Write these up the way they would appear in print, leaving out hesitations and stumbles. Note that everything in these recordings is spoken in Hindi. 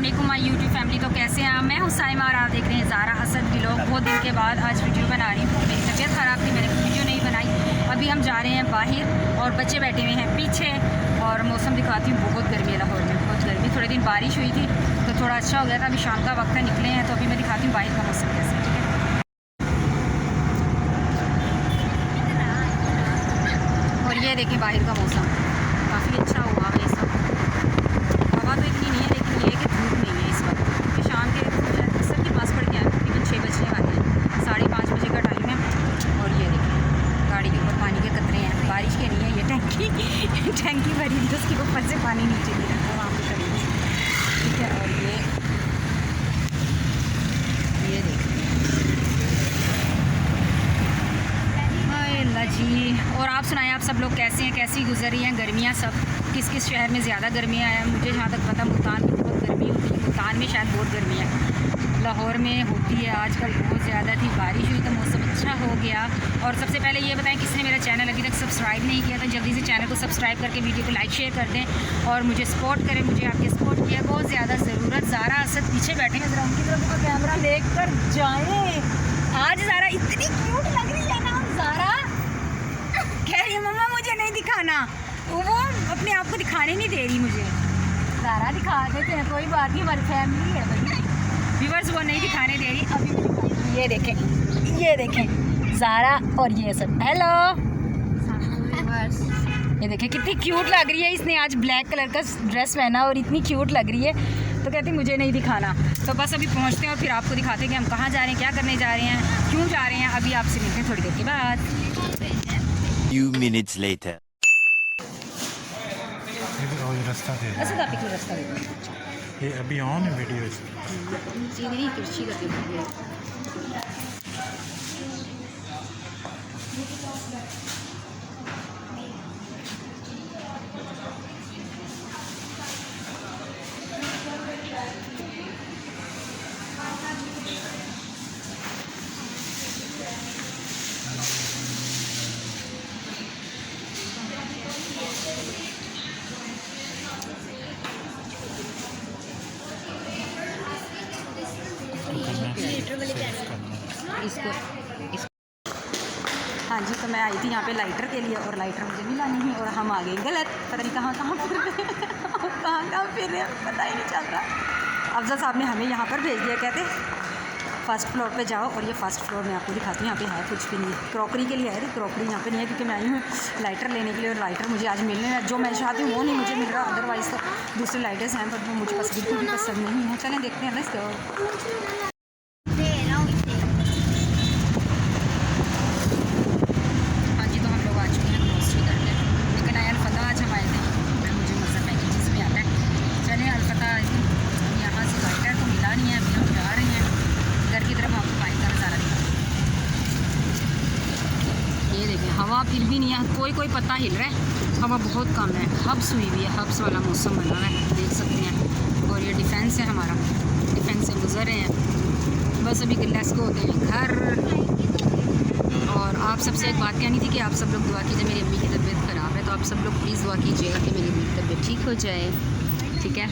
अस्सलाम माय यूट्यूब फैमिली। तो कैसे हैं आप? मैं हूं साइमा और आप देख रहे हैं ज़ारा असद व्लॉग। बहुत दिन के बाद आज वीडियो बना रही हूँ। मेरी तबीयत ख़राब थी, मैंने वीडियो नहीं बनाई। अभी हम जा रहे हैं बाहर और बच्चे बैठे हुए हैं पीछे। और मौसम दिखाती हूँ, बहुत गर्मी है लाहौर में, बहुत गर्मी। थोड़े दिन बारिश हुई थी तो थोड़ा अच्छा हो गया था। अभी शाम का वक्त है, निकले हैं। तो अभी मैं दिखाती हूँ बाहर का मौसम कैसे है, ठीक है। और ये देखें बाहर का मौसम काफ़ी अच्छा हुआ है। सब हवा तो इतनी नहीं है, लेकिन ये है कि धूप नहीं है इस वक्त, क्योंकि शाम के असर की पास पड़ गया है। तकरीबन 6 बजने वाले हैं, 5:30 बजे का टाइम है। और ये देखिए गाड़ी के ऊपर पानी के कतरे हैं, बारिश के नहीं है। ये टैंकी भरी थी, उसके ऊपर से पानी नीचे गिरा था वहाँ पर खड़ी थी, ठीक है। और ये देखिए अल्लाह जी। और आप सुनाएं, आप सब लोग कैसे हैं, कैसी गुजर रही हैं गर्मियाँ? सब किस किस शहर में ज़्यादा गर्मियाँ हैं? मुझे जहाँ तक पता मुल्तान में बहुत गर्मी होती है। मुल्तान में शायद बहुत गर्मी है, लाहौर में होती है आजकल बहुत ज़्यादा थी। बारिश हुई तो मौसम अच्छा हो गया। और सबसे पहले ये बताएं, किसने मेरा चैनल अभी तक सब्सक्राइब नहीं किया तो जल्दी से चैनल को सब्सक्राइब करके वीडियो को लाइक शेयर कर दें और मुझे सपोर्ट करें। मुझे आपके सपोर्ट की है बहुत ज़्यादा ज़रूरत। ज़ारा असद पीछे बैठे हैं, ज़रा उनकी तरफ का कैमरा लेकर जाएँ। आज ज़ारा इतनी क्यूट लग रही है ना। ज़ारा कह रही है मम्मा मुझे नहीं दिखाना, वो अपने आप को दिखाने नहीं दे रही मुझे। ज़ारा दिखा देते हैं, कोई बात नहीं, हमारी फैमिली है भाई। व्यूअर्स वो नहीं दिखाने दे रही। अभी ये देखें ज़ारा और ये सब। हेलो, ये देखें कितनी क्यूट लग रही है। इसने आज ब्लैक कलर का ड्रेस पहना और इतनी क्यूट लग रही है, तो कहती मुझे नहीं दिखाना। तो बस अभी पहुंचते हैं और फिर आपको दिखाते हैं कि हम कहाँ जा रहे हैं, क्या करने जा रहे हैं, क्यों जा रहे हैं। अभी आपसे मिलते हैं थोड़ी देर के बाद। Few minutes later. रास्ता दे रास्ता ये अभी ऑन है वीडियो। सीधी नहीं, कृषि करती है। इसको हाँ जी। तो मैं आई थी यहाँ पे लाइटर के लिए और लाइटर मुझे मिला नहीं और हम आ गए गलत। पता नहीं कहाँ फिर रहे हैं, कहाँ फिर रहे हैं, पता ही नहीं चल रहा। अफजल साहब ने हमें यहाँ पर भेज दिया, कहते फर्स्ट फ्लोर पे जाओ। और ये फर्स्ट फ्लोर में आपको दिखाती हूँ, यहाँ पे है कुछ भी नहीं। क्रॉकरी के लिए है, क्रॉकरी यहाँ पे नहीं है, क्योंकि मैं आई हूँ लाइटर लेने के लिए। और लाइटर मुझे आज मिलने है, जो मैं चाहती हूँ वो नहीं मुझे मिल रहा। अदरवाइज़ तो दूसरे लाइटर्स हैं, पर वो मुझे बस बिल्कुल भी पसंद नहीं है। चलें देखते हैं ना इसको। हवा फिर भी नहीं है, कोई पत्ता हिल रहा है, हवा बहुत कम है। हब्स हुई हुई है, हब्स वाला मौसम बना हुआ है, देख सकते हैं। और ये डिफेंस है हमारा, डिफेंस से गुजर रहे हैं। बस अभी गिल्लास को होते हैं घर। और आप सबसे एक बात कहनी थी कि आप सब लोग दुआ कीजिए, मेरी अम्मी की तबीयत ख़राब है, तो आप सब लोग प्लीज़ दुआ कीजिएगा कि मेरी तबीयत ठीक हो जाए, ठीक है।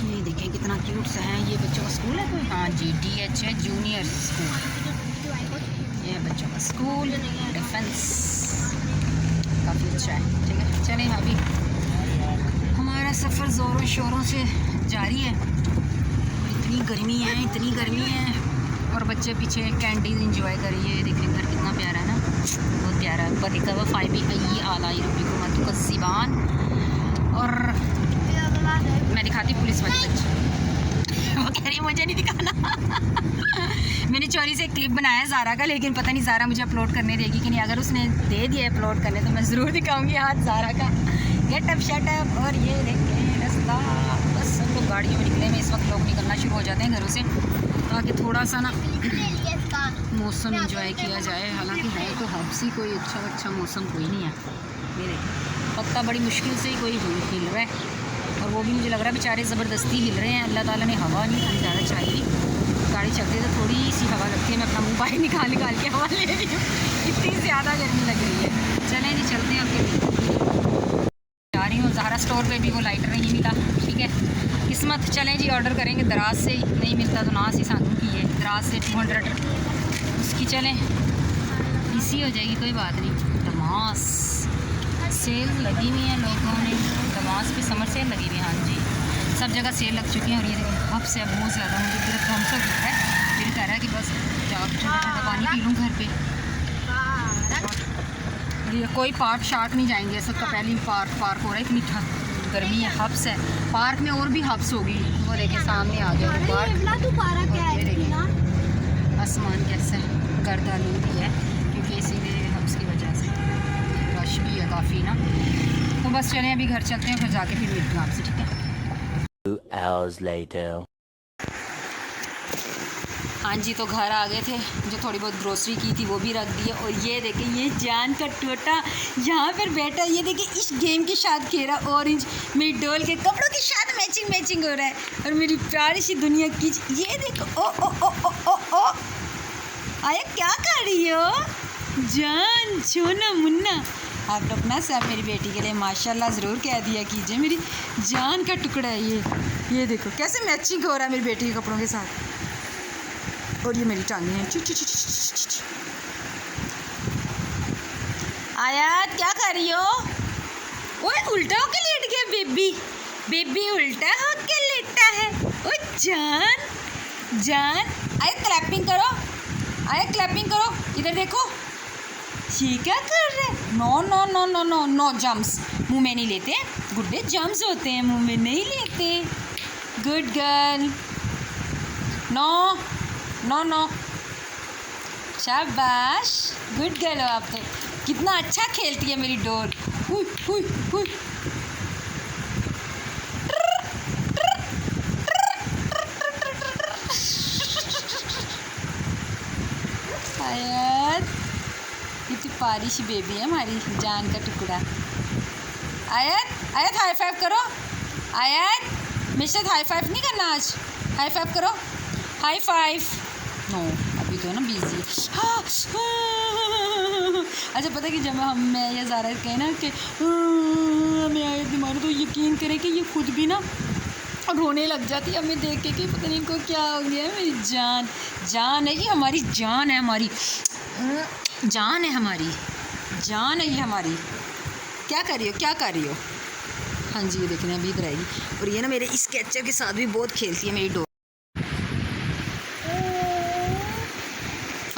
ये देखें कितना क्यूट सा है। ये बच्चों का स्कूल है कोई, हाँ जी, DH है, जूनियर स्कूल। ये बच्चों का स्कूल, डिफेंस, काफ़ी अच्छा है, ठीक है। चलें अभी हमारा सफ़र ज़ोरों शोरों से जारी है। इतनी गर्मी है और बच्चे पीछे कैंडीज इंजॉय करिए। देखिए घर कितना प्यारा है ना, बहुत प्यारा है। बदिका व फाइबी अई आलाई रबी को मत का ज़िबान। और मैं दिखाती पुलिस वाली बच्ची, वो कह रही मुझे नहीं दिखाना। मैंने चोरी से एक क्लिप बनाया ज़ारा का, लेकिन पता नहीं ज़ारा मुझे अपलोड करने देगी कि नहीं। अगर उसने दे दिया अपलोड करने तो मैं ज़रूर दिखाऊंगी हाथ ज़ारा का। Getup shut up. और ये देखें रास्ता, बस सब लोग गाड़ियों में निकले हैं। इस वक्त लोग निकलना शुरू हो जाते हैं घरों से, ताकि थोड़ा सा ना मौसम इंजॉय किया जाए। हालांकि है तो हब्सी कोई अच्छा मौसम कोई नहीं है। ये देखें पत्ता बड़ी मुश्किल से ही कोई हिल रहा है, और वो भी मुझे लग रहा है बेचारे ज़बरदस्ती हिल रहे हैं। अल्लाह ताला ने हवा नहीं ज़्यादा चाहिए। गाड़ी चलती है तो थोड़ी सी हवा लगती है, मैं अपना मुँह बाहर निकाल के हवा ले रही हूँ, इतनी ज़्यादा गर्मी लग रही है। चलें जी चलते हैं, आगे जा रही हूँ। ज़ारा स्टोर पे भी वो लाइटर नहीं मिला। ठीक है, किस्मत। चलें जी, ऑर्डर करेंगे दराज से, नहीं मिलता तो ना सी सानू की है दराज से 200 उसकी। चलें इसी हो जाएगी, कोई बात नहीं। दमास सेल लगी हुई है लोगों ने, दमास पे समर सेल लगी हुई है। हाँ जी, सब जगह सेल लग चुकी है। और ये हब से बहुत ज़्यादा मुझे पूरा थम्स अप है, फिर कह रहा है कि बस जाकर ठंडा पानी पी लूँ घर पे। ये कोई पार्क शार्क नहीं जाएंगे, सबका पहले ही पार्क हो रहा है, इतनी गर्मी है। हब्स है पार्क में, और भी हब्स होगी। वो देखे सामने आ गया पार्क। आसमान कैसा है, गर्द आलूदी है, क्योंकि इसीलिए हब्स की वजह से रश भी है काफ़ी ना। तो बस चलें अभी घर चलते हैं, फिर जाके फिर मिलते हैं आपसे। ठीक है। 2 hours later. हाँ जी, तो घर आ गए थे, जो थोड़ी बहुत ग्रोसरी की थी वो भी रख दी है। और ये देखें, ये जान का टोटा यहाँ पर बैठा। ये देखें, इस गेम के साथ खेल रहा, ऑरेंज मेरी डोल के कपड़ों के साथ मैचिंग हो रहा है। और मेरी प्यारी सी दुनिया की ये देखो, ओ ओ ओ ओ ओ ओ आया, क्या कर रही हो जान, सोना मुन्ना। आप अपना सब मेरी बेटी के लिए माशाल्लाह ज़रूर कह दिया कीजिए, मेरी जान का टुकड़ा है ये देखो कैसे मैचिंग हो रहा है मेरी बेटी के कपड़ों के साथ। और ये मेरी टांगें हैं। आयात क्या कर रही हो? ओए उल्टा होके लेट गया बेबी उल्टा होके लेटा है। ओ जान आया क्लैपिंग करो, इधर देखो। ये क्या कर रहे? नो जम्प्स मुंह में नहीं लेते, गुड्डे जम्प्स होते हैं, मुंह में नहीं लेते। गुड गर्ल, नो शाबाश, गुड गर्ल हो आप तो। कितना अच्छा खेलती है मेरी डोल। हुई आयत, इतनी प्यारी सी बेबी है हमारी जान का टुकड़ा। आयत हाई फाइव करो। आयत मेरे साथ हाई फाइव नहीं करना आज, हाई फाइव करो, हाई फाइव। नो अभी तो ना बिजी। अच्छा पता है कि जब मैं ये ज़ारा कहे ना कि हमें आयत बीमार, तो यकीन करें कि ये खुद भी ना रोने लग जाती है हमें देख के कि पता नहीं इनको क्या हो गया है। मेरी जान है ये, हमारी जान है, हमारी जान है, हमारी जान है ये हमारी। क्या कर रही हो? हाँ जी, ये देखने अभी इधर आएगी। और ये ना मेरे इस कैचर के साथ भी बहुत खेलती है मेरी डॉग।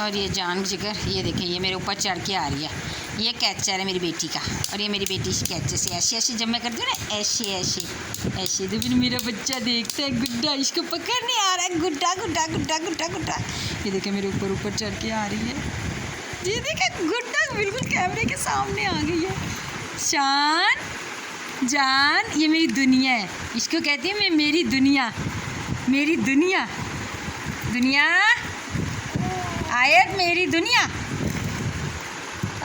और ये जान जिगर, ये देखें, ये मेरे ऊपर चढ़ के आ रही है। ये कैचर है मेरी बेटी का, और ये मेरी बेटी इस कैचर से ऐसे जब मैं करती हूँ ना, ऐसे तो फिर मेरा बच्चा देखता है, गुड्डा इसको पकड़ नहीं आ रहा है, गुड्डा। ये देखें मेरे ऊपर चढ़ के आ रही है। ये देखें गुड्डा बिल्कुल कैमरे के सामने आ गई है। जान ये मेरी दुनिया है, इसको कहती है मैं मेरी दुनिया। आयत मेरी दुनिया,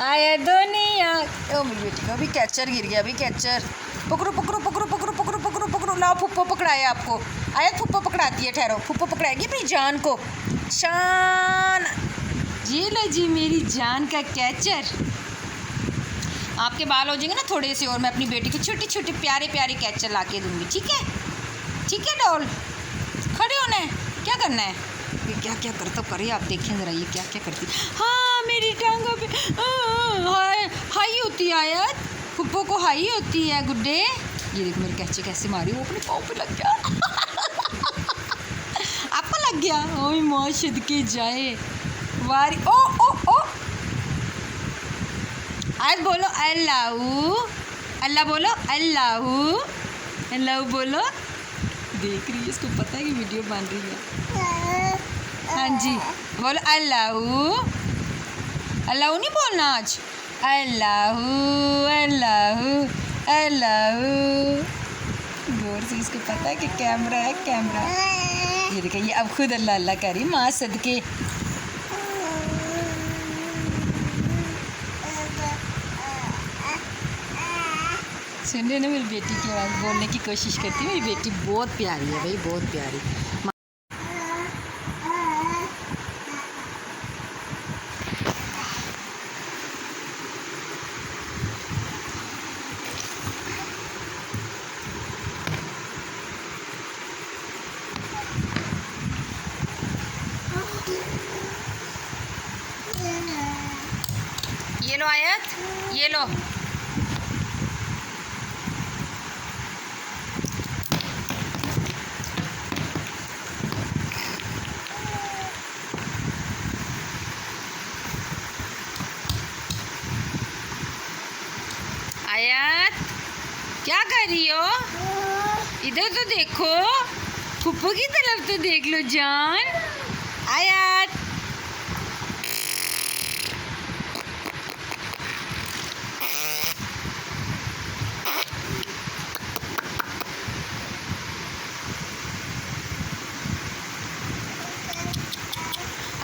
आयत दुनिया। ओ मेरी बेटी का अभी कैचर गिर गया, अभी कैचर पकड़ो। लाओ फुप्पो पकड़ाए आपको। आयत फुप्पो पकड़ाती है, ठहरो, फुप्पो पकड़ाएगी अपनी जान को। शान ये लो जी मेरी जान का कैचर। आपके बाल हो जाएंगे ना थोड़े से, और मैं अपनी बेटी को छोटे प्यारे कैचर ला के दूँगी। ठीक है डॉल, खड़े होना है, क्या करना है? ये क्या करता करे आप देखें ज़रा, ये क्या करती। हाँ मेरी टांगों पे हाई होती है आयत, फुप्पो को हाई होती है गुड्डे। ये देखो मेरे कैचे कैसे मारी, वो अपने पाँव पे लग गया। आपको लग गया? ओए माँ सदके जाए वारी। ओ आयत बोलो अल्लाह बोलो, अल्लाह बोलो। देख रही है, इसको पता है कि वीडियो बन रही है। हाँ जी बोलो अल्लाह नहीं बोलना आज, अल्लाह। गौर से, इसको पता है कि कैमरा है। ये देखिए, ये अब खुद अल्लाह कह रही, माँ सदके। सुन रहे ना मेरी बेटी की आवाज़, बोलने की कोशिश करती है। मेरी बेटी बहुत प्यारी है भाई, बहुत प्यारी। लो आयत, ये लो। आयत क्या कर रही हो? इधर तो देखो, फुप्पो की तरफ तो देख लो जान। आयत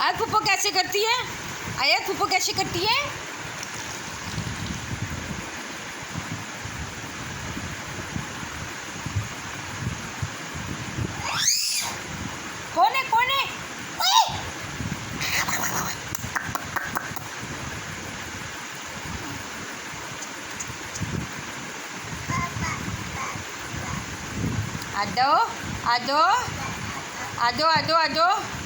आयत फुप्पो कैसे करती है? आयत फुप्पो कैसे करती है? कौन है कौन है? आदो आदो आदो आदो आदो